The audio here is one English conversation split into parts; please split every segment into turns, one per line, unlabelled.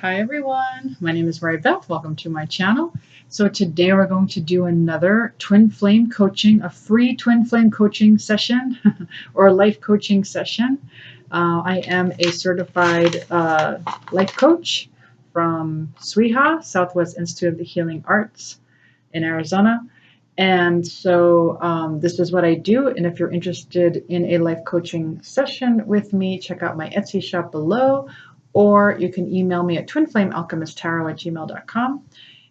Hi everyone, my name is Mary Beth. Welcome to my channel. So today we're going to do another twin flame coaching, a free twin flame coaching session or a life coaching session. I am a certified life coach from SWIHA, Southwest Institute of the Healing Arts in Arizona. And so this is what I do. And if you're interested in a life coaching session with me, check out my Etsy shop below, or you can email me at twinflamealchemisttarot@gmail.com.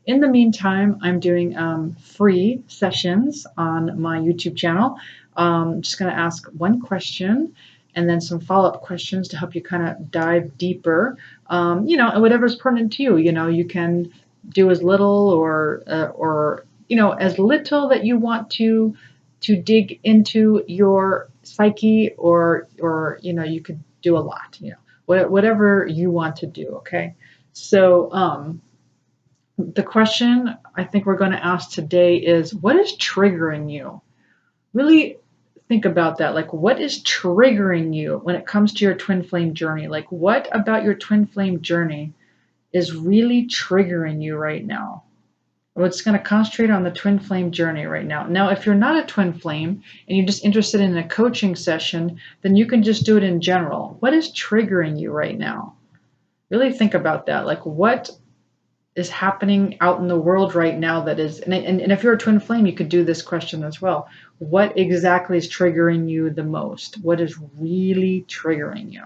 In the meantime, I'm doing free sessions on my YouTube channel. I'm just going to ask one question and then some follow-up questions to help you kind of dive deeper, and whatever's pertinent to you. You can do as little or as little that you want to dig into your psyche, or you could do a lot, whatever you want to do. Okay. So the question I think we're going to ask today is, what is triggering you? Really think about that. Like, what is triggering you when it comes to your twin flame journey? Like, what about your twin flame journey is really triggering you right now? We're just going to concentrate on the twin flame journey right now. Now, if you're not a twin flame and you're just interested in a coaching session, then you can just do it in general. What is triggering you right now? Really think about that. Like, what is happening out in the world right now that is, and if you're a twin flame, you could do this question as well. What exactly is triggering you the most? What is really triggering you?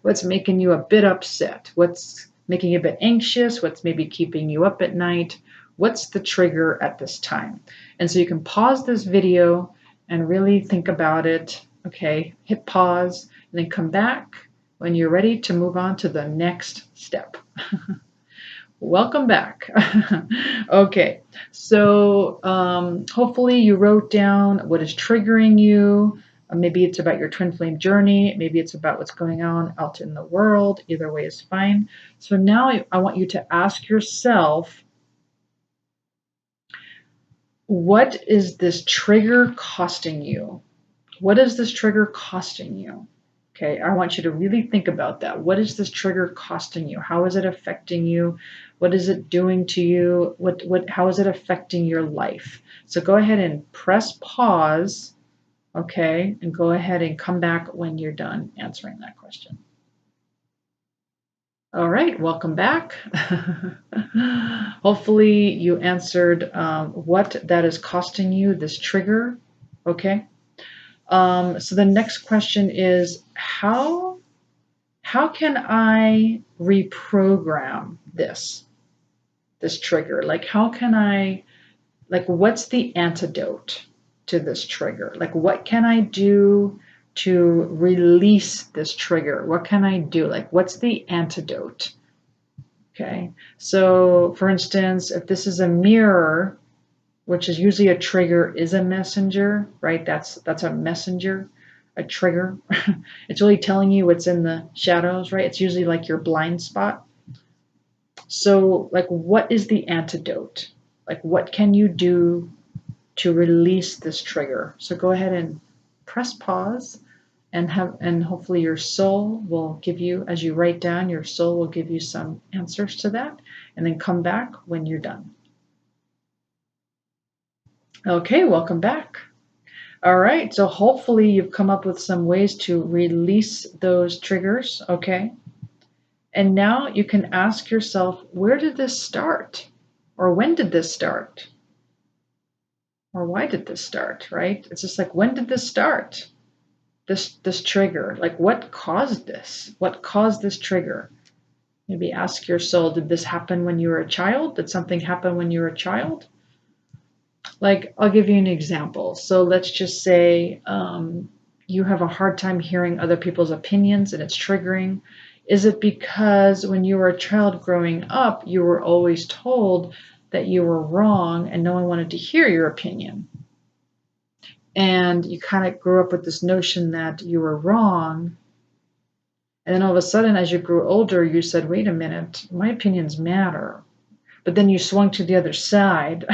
What's making you a bit upset? What's making you a bit anxious? What's maybe keeping you up at night? What's the trigger at this time? And so you can pause this video and really think about it. Okay, hit pause and then come back when you're ready to move on to the next step. Welcome back. Okay, so hopefully you wrote down what is triggering you. Maybe it's about your twin flame journey. Maybe it's about what's going on out in the world. Either way is fine. So now I want you to ask yourself, what is this trigger costing you? What is this trigger costing you? Okay, I want you to really think about that. What is this trigger costing you? How is it affecting you? What is it doing to you? How is it affecting your life? So go ahead and press pause, okay, and go ahead and come back when you're done answering that question. All right, welcome back. Hopefully you answered what that is costing you, this trigger, okay? So the next question is, how can I reprogram this trigger? Like, how can I, like, what's the antidote to this trigger? Like, what can I do to release this trigger? What can I do? Like, what's the antidote? Okay. So for instance, if this is a mirror, which is usually a trigger, is a messenger, right? That's a messenger, a trigger. It's really telling you what's in the shadows, right? It's usually like your blind spot. So, like, what is the antidote? Like, what can you do to release this trigger? So go ahead and press pause and hopefully your soul will give you, as you write down, your soul will give you some answers to that, and then come back when you're done. Okay, welcome back. All right, so hopefully you've come up with some ways to release those triggers, okay? And now you can ask yourself, where did this start? Or when did this start? Or why did this start, right? It's just like, when did this start? This trigger, like, what caused this? What caused this trigger? Maybe ask your soul, did this happen when you were a child? Did something happen when you were a child? Like, I'll give you an example. So let's just say you have a hard time hearing other people's opinions and it's triggering. Is it because when you were a child growing up, you were always told that you were wrong and no one wanted to hear your opinion? And you kind of grew up with this notion that you were wrong. And then all of a sudden, as you grew older, you said, wait a minute, my opinions matter. But then you swung to the other side.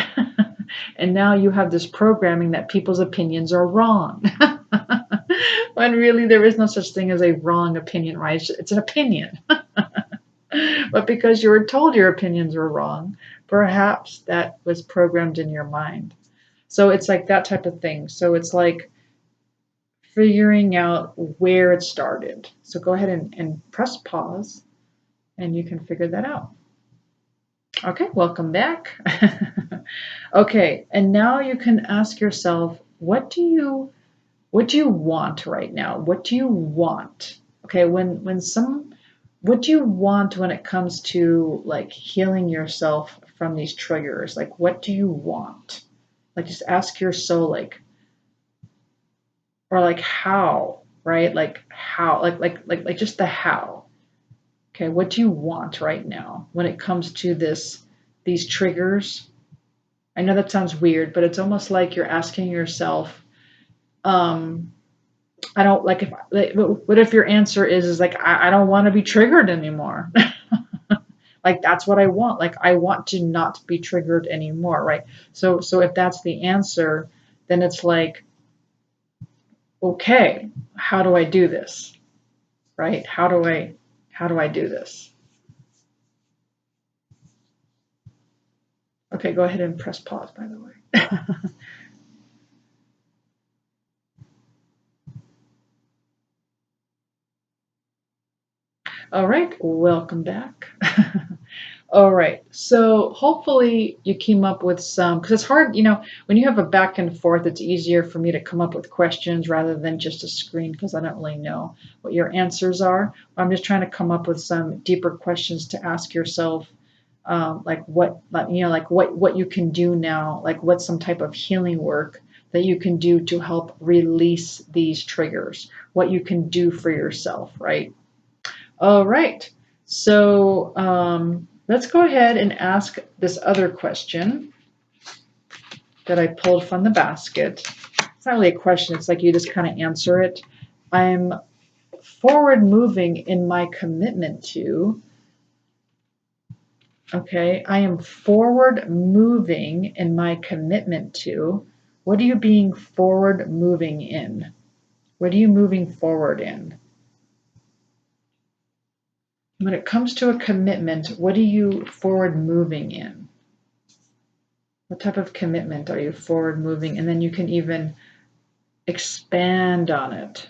And now you have this programming that people's opinions are wrong. When really there is no such thing as a wrong opinion, right? It's an opinion. But because you were told your opinions were wrong, perhaps that was programmed in your mind. So it's like that type of thing. So it's like figuring out where it started. So go ahead and press pause and you can figure that out. Okay, welcome back. Okay, and now you can ask yourself, what do you want right now? What do you want? Okay, what do you want when it comes to like healing yourself from these triggers? Like what do you want? Like just ask your soul like or like how, right? Like how, like just the how. Okay, what do you want right now when it comes to these triggers? I know that sounds weird, but it's almost like you're asking yourself, um, I don't like if like, what if your answer is like I don't want to be triggered anymore. Like that's what I want. Like I want to not be triggered anymore, right? So if that's the answer, then it's like, okay, how do I do this? Right? How do I do this? Okay, go ahead and press pause by the way. All right, welcome back. All right, so hopefully you came up with some, because it's hard, when you have a back and forth, it's easier for me to come up with questions rather than just a screen because I don't really know what your answers are. I'm just trying to come up with some deeper questions to ask yourself, like what you can do now, like what's some type of healing work that you can do to help release these triggers, what you can do for yourself, right? All right. So let's go ahead and ask this other question that I pulled from the basket. It's not really a question, it's like you just kind of answer it. I'm forward moving in my commitment to. Okay, I am forward moving in my commitment to. What are you being forward moving in? What are you moving forward in? When it comes to a commitment, what are you forward moving in? What type of commitment are you forward moving? And then you can even expand on it.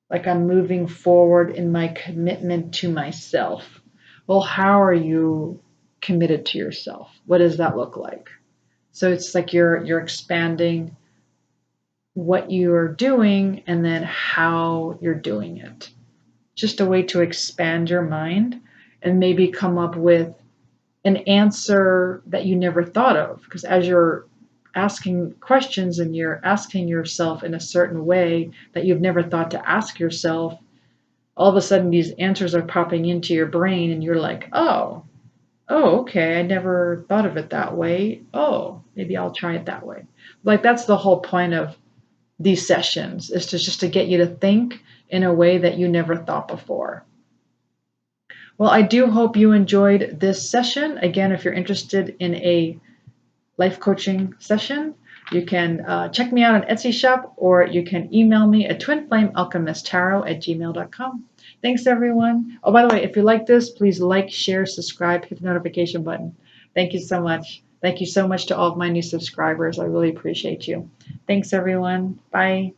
Like I'm moving forward in my commitment to myself. Well, how are you committed to yourself? What does that look like? So it's like you're expanding what you're doing and then how you're doing it. Just a way to expand your mind and maybe come up with an answer that you never thought of. Because as you're asking questions and you're asking yourself in a certain way that you've never thought to ask yourself, all of a sudden these answers are popping into your brain and you're like, oh, okay, I never thought of it that way. Oh, maybe I'll try it that way. Like that's the whole point of these sessions is to just to get you to think in a way that you never thought before. Well, I do hope you enjoyed this session. Again, if you're interested in a life coaching session, you can check me out on Etsy shop or you can email me at twinflamealchemisttarot@gmail.com. Thanks, everyone. Oh, by the way, if you like this, please like, share, subscribe, hit the notification button. Thank you so much. Thank you so much to all of my new subscribers. I really appreciate you. Thanks, everyone. Bye.